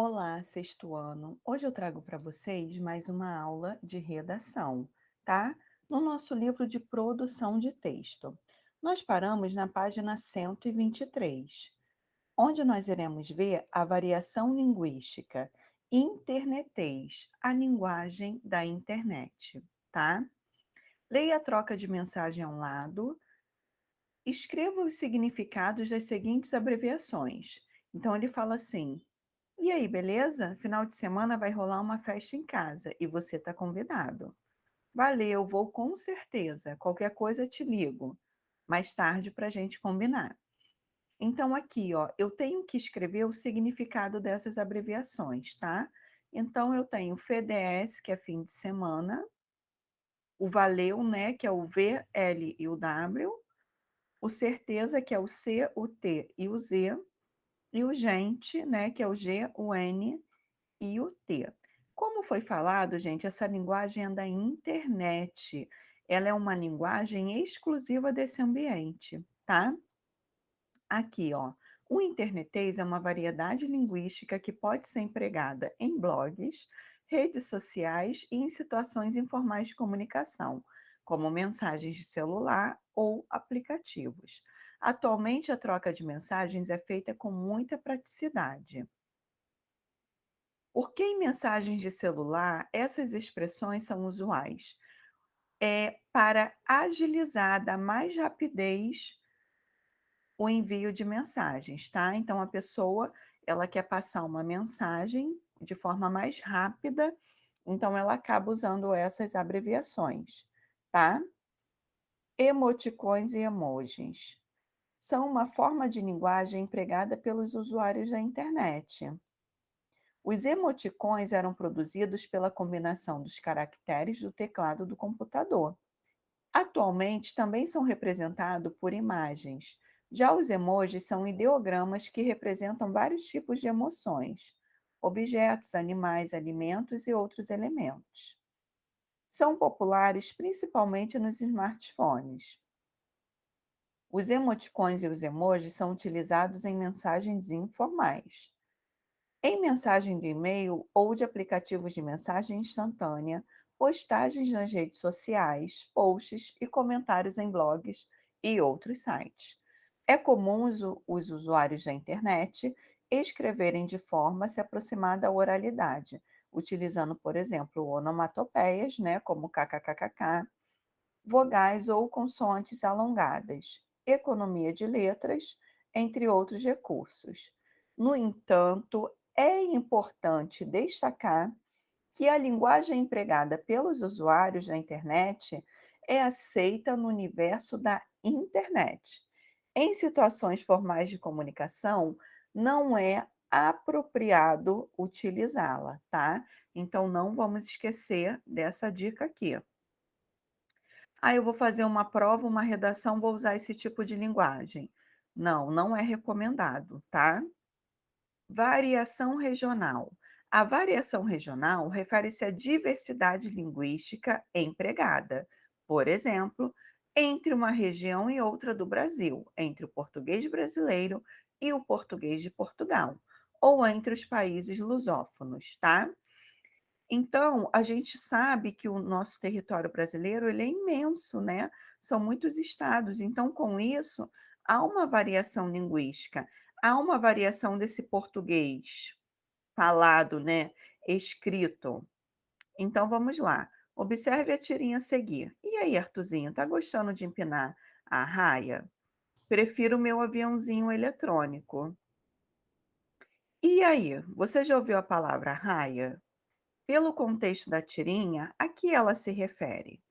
Olá, sexto ano. Hoje eu trago para vocês mais uma aula de redação, tá? No nosso livro de produção de texto. Nós paramos na página 123, onde nós iremos ver a variação linguística internetês, a linguagem da internet, tá? Leia a troca de mensagem ao lado, escreva os significados das seguintes abreviações. Então, ele fala assim: e aí, beleza? Final de semana vai rolar uma festa em casa e você está convidado. Valeu, vou com certeza. Qualquer coisa te ligo mais tarde para a gente combinar. Então, aqui, ó, eu tenho que escrever o significado dessas abreviações, tá? Então, eu tenho FDS, que é fim de semana, o valeu, né, que é o V, L e o W, o certeza, que é o C, o T e o Z, e o gente, né, que é o G, o N e o T. Como foi falado, gente, essa linguagem é da internet. Ela é uma linguagem exclusiva desse ambiente, tá? Aqui, ó. O internetês é uma variedade linguística que pode ser empregada em blogs, redes sociais e em situações informais de comunicação, como mensagens de celular ou aplicativos. Atualmente, a troca de mensagens é feita com muita praticidade. Porque em mensagens de celular, essas expressões são usuais. É para agilizar, dar mais rapidez o envio de mensagens, tá? Então a pessoa, ela quer passar uma mensagem de forma mais rápida, então ela acaba usando essas abreviações, tá? Emoticons e emojis são uma forma de linguagem empregada pelos usuários da internet. Os emoticons eram produzidos pela combinação dos caracteres do teclado do computador. Atualmente, também são representados por imagens. Já os emojis são ideogramas que representam vários tipos de emoções, objetos, animais, alimentos e outros elementos. São populares principalmente nos smartphones. Os emoticons e os emojis são utilizados em mensagens informais. Em mensagem de e-mail ou de aplicativos de mensagem instantânea, postagens nas redes sociais, posts e comentários em blogs e outros sites. É comum os usuários da internet escreverem de forma a se aproximar da oralidade, utilizando, por exemplo, onomatopeias, né, como kkkk, vogais ou consoantes alongadas, economia de letras, entre outros recursos. No entanto, é importante destacar que a linguagem empregada pelos usuários da internet é aceita no universo da internet. Em situações formais de comunicação, não é apropriado utilizá-la, tá? Então, não vamos esquecer dessa dica aqui. Ah, eu vou fazer uma prova, uma redação, vou usar esse tipo de linguagem. Não, não é recomendado, tá? Variação regional. A variação regional refere-se à diversidade linguística empregada. Por exemplo, entre uma região e outra do Brasil, entre o português brasileiro e o português de Portugal, ou entre os países lusófonos, tá? Então, a gente sabe que o nosso território brasileiro, ele é imenso, né, são muitos estados, então com isso, há uma variação linguística, há uma variação desse português falado, né, escrito. Então vamos lá, observe a tirinha a seguir. "E aí, Artuzinho, tá gostando de empinar a raia?" "Prefiro o meu aviãozinho eletrônico." "E aí, você já ouviu a palavra raia?" Pelo contexto da tirinha, a que ela se refere?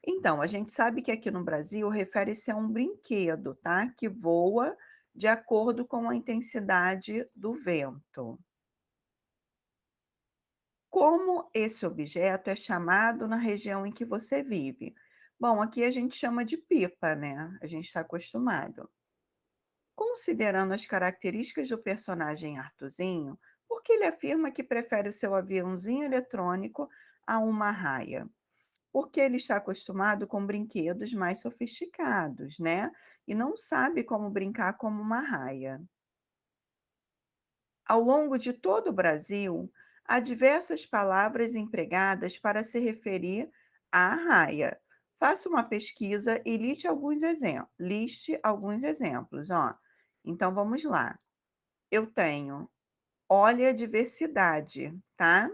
Então, a gente sabe que aqui no Brasil refere-se a um brinquedo, tá? Que voa de acordo com a intensidade do vento. Como esse objeto é chamado na região em que você vive? Bom, aqui a gente chama de pipa, né? A gente está acostumado. Considerando as características do personagem Artuzinho, por que ele afirma que prefere o seu aviãozinho eletrônico a uma raia? Porque ele está acostumado com brinquedos mais sofisticados, né, e não sabe como brincar como uma raia. Ao longo de todo o Brasil, há diversas palavras empregadas para se referir à arraia. Faça uma pesquisa e liste alguns exemplos, ó. Então vamos lá. Eu tenho olha a diversidade, tá?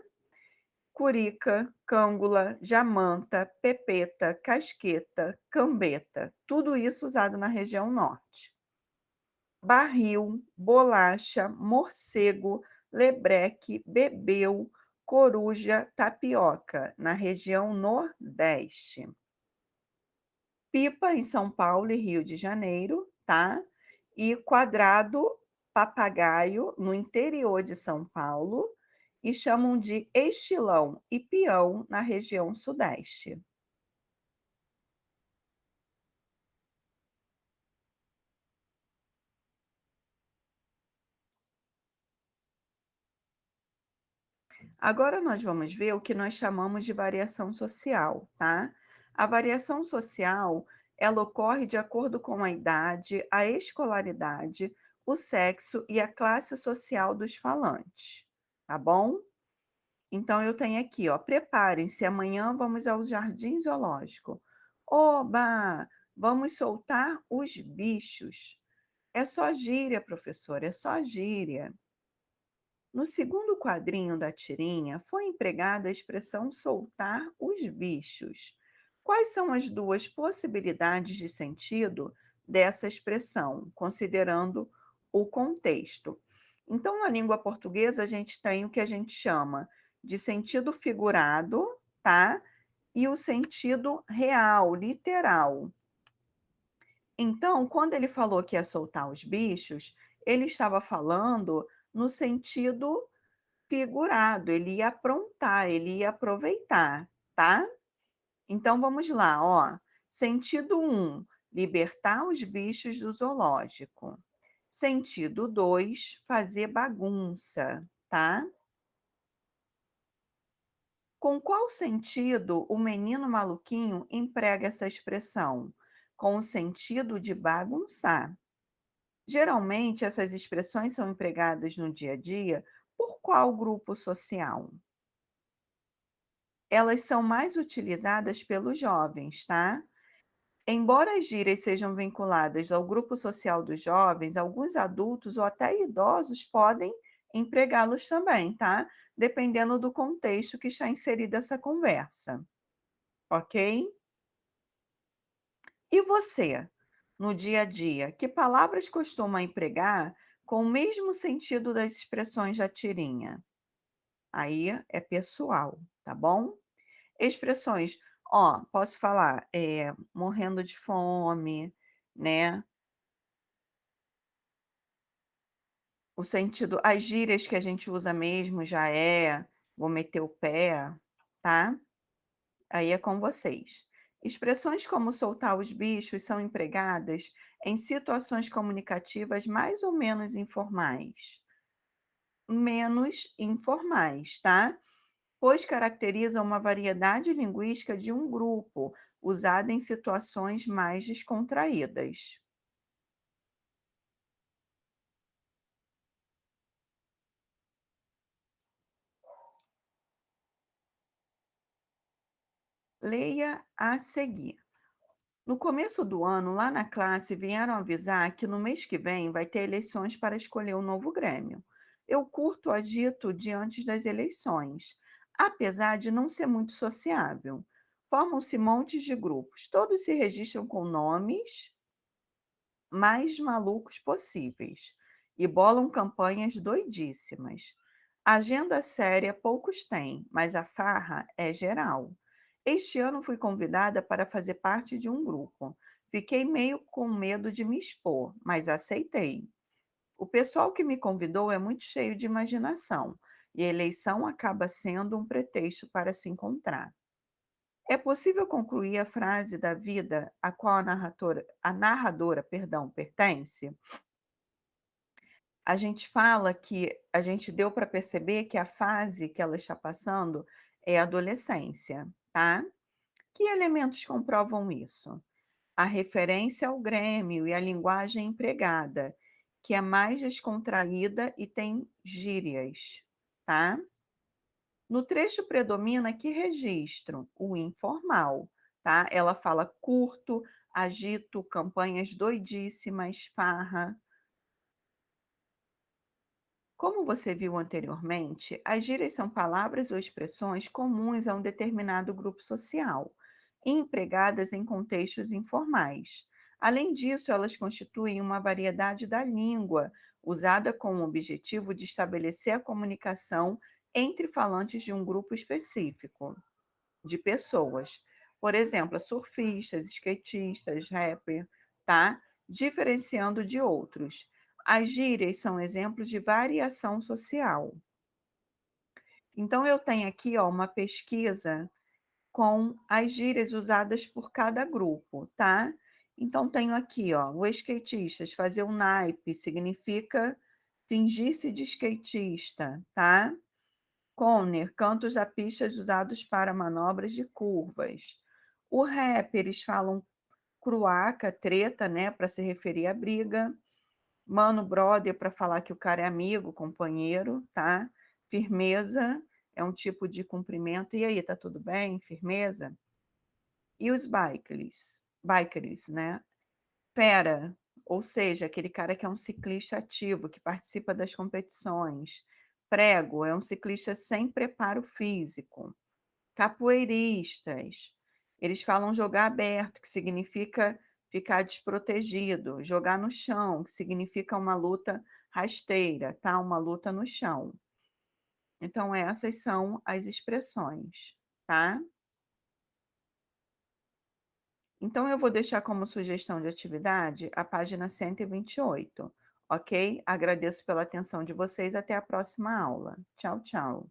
Curica, cângula, jamanta, pepeta, casqueta, cambeta, tudo isso usado na região norte. Barril, bolacha, morcego, lebreque, bebeu, coruja, tapioca, na região nordeste. Pipa em São Paulo e Rio de Janeiro, tá? E quadrado, papagaio no interior de São Paulo e chamam de estilão e peão na região sudeste. Agora nós vamos ver o que nós chamamos de variação social, tá? A variação social, ela ocorre de acordo com a idade, a escolaridade, o sexo e a classe social dos falantes, tá bom? Então eu tenho aqui, ó, preparem-se, amanhã vamos ao jardim zoológico. Oba! Vamos soltar os bichos. É só gíria, professor, é só gíria. No segundo quadrinho da tirinha, foi empregada a expressão soltar os bichos. Quais são as duas possibilidades de sentido dessa expressão, considerando o contexto? Então, na língua portuguesa, a gente tem o que a gente chama de sentido figurado, tá? E o sentido real, literal. Então, quando ele falou que ia soltar os bichos, ele estava falando no sentido figurado, ele ia aprontar, ele ia aproveitar, tá? Então vamos lá, ó. Sentido um, libertar os bichos do zoológico. Sentido 2, fazer bagunça, tá? Com qual sentido o menino maluquinho emprega essa expressão? Com o sentido de bagunçar. Geralmente, essas expressões são empregadas no dia a dia por qual grupo social? Elas são mais utilizadas pelos jovens, tá? Embora as gírias sejam vinculadas ao grupo social dos jovens, alguns adultos ou até idosos podem empregá-los também, tá? Dependendo do contexto que está inserida essa conversa, ok? E você, no dia a dia, que palavras costuma empregar com o mesmo sentido das expressões da tirinha? Aí é pessoal, tá bom? Expressões, ó, posso falar, morrendo de fome, né, o sentido as gírias que a gente usa mesmo já é: "Vou meter o pé", tá. Aí é com vocês. Expressões como soltar os bichos são empregadas em situações comunicativas mais ou menos informais? Menos informais, tá. Pois caracterizam uma variedade linguística de um grupo, usada em situações mais descontraídas. Leia a seguir. No começo do ano, lá na classe, vieram avisar que no mês que vem vai ter eleições para escolher um novo grêmio. Eu curto o agito diante das eleições, apesar de não ser muito sociável. Formam-se montes de grupos, todos se registram com nomes mais malucos possíveis e bolam campanhas doidíssimas. Agenda séria poucos têm, mas a farra é geral. Este ano fui convidada para fazer parte de um grupo. Fiquei meio com medo de me expor, mas aceitei. O pessoal que me convidou é muito cheio de imaginação e a eleição acaba sendo um pretexto para se encontrar. É possível concluir a frase da vida a qual a narradora, pertence? A gente fala que a gente deu para perceber que a fase que ela está passando é a adolescência, tá? Que elementos comprovam isso? A referência ao Grêmio e a linguagem empregada, que é mais descontraída e tem gírias, tá? No trecho predomina que registro? O informal, tá? Ela fala curto, agito, campanhas doidíssimas, farra. Como você viu anteriormente, as gírias são palavras ou expressões comuns a um determinado grupo social, empregadas em contextos informais. Além disso, elas constituem uma variedade da língua, usada com o objetivo de estabelecer a comunicação entre falantes de um grupo específico de pessoas. Por exemplo, surfistas, skatistas, rapper, tá? Diferenciando de outros. As gírias são exemplos de variação social. Então, eu tenho aqui, ó, uma pesquisa com as gírias usadas por cada grupo, tá? Então, tenho aqui, ó, o skatistas, fazer um naipe, significa fingir-se de skatista, tá? Corner, cantos da pista usados para manobras de curvas. O rap, eles falam cruaca, treta, né, para se referir à briga. Mano, brother, para falar que o cara é amigo, companheiro, tá? Firmeza é um tipo de cumprimento. E aí, tá tudo bem? Firmeza? E os bikers, né? Fera, ou seja, aquele cara que é um ciclista ativo, que participa das competições. Prego é um ciclista sem preparo físico. Capoeiristas, eles falam jogar aberto, que significa ficar desprotegido. Jogar no chão, que significa uma luta rasteira, tá? Uma luta no chão. Então, essas são as expressões, tá? Então, eu vou deixar como sugestão de atividade a página 128, ok? Agradeço pela atenção de vocês. Até a próxima aula. Tchau, tchau.